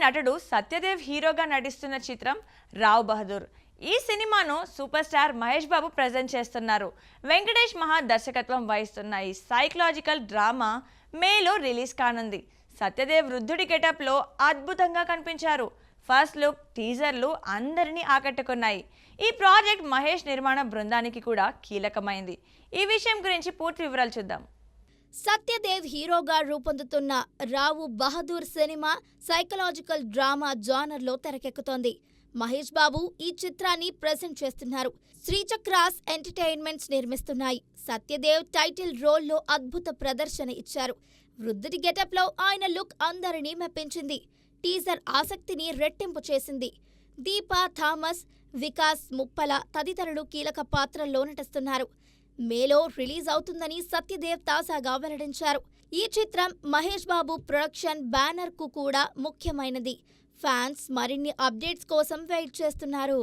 నటుడు సత్యదేవ్ హీరోగా నటిస్తున్న చిత్రం రావ్ బహదూర్. ఈ సినిమాను super star Mahesh Babu present చేస్తున్నారు. వెంకటేష్ మహా దర్శకత్వం వహిస్తున్న ఈ సైకలాజికల్ డ్రామా మేలో రిలీజ్ కానుంది. సత్యదేవ్ వృద్ధుడి గెటప్లో అద్భుతంగా కనిపించారు. ఫస్ట్ లుక్, టీజర్లు అందరినీ ఆకట్టుకున్నాయి. ఈ ప్రాజెక్ట్ మహేష్ నిర్మాణ బృందానికి కూడా కీలకమైంది. ఈ విషయం గురించి పూర్తి వివరాలు చూద్దాం. సత్యదేవ్ హీరోగా రూపొందుతున్న Rao Bahadur cinema psychological drama జానర్లో తెరకెక్కుతోంది. మహేష్ బాబు ఈ చిత్రాన్ని ప్రెజెంట్ చేస్తున్నారు. శ్రీచక్రాస్ ఎంటర్టైన్మెంట్స్ నిర్మిస్తున్నాయి. సత్యదేవ్ టైటిల్ రోల్లో అద్భుత ప్రదర్శన ఇచ్చారు. వృద్ధుడి గెటప్లో ఆయన లుక్ అందరినీ మెప్పించింది. టీజర్ ఆసక్తిని రెట్టింపు చేసింది. దీపా థామస్, వికాస్ ముప్పల తదితరులు కీలక పాత్రల్లో నటిస్తున్నారు. మేలో రిలీజ్ అవుతుందని సత్యదేవ్ తాజాగా వెల్లడించారు. ఈ చిత్రం మహేష్ బాబు ప్రొడక్షన్ బ్యానర్ కు కూడా ముఖ్యమైనది. ఫ్యాన్స్ మరిన్ని అప్డేట్స్ కోసం వెయిట్ చేస్తున్నారు.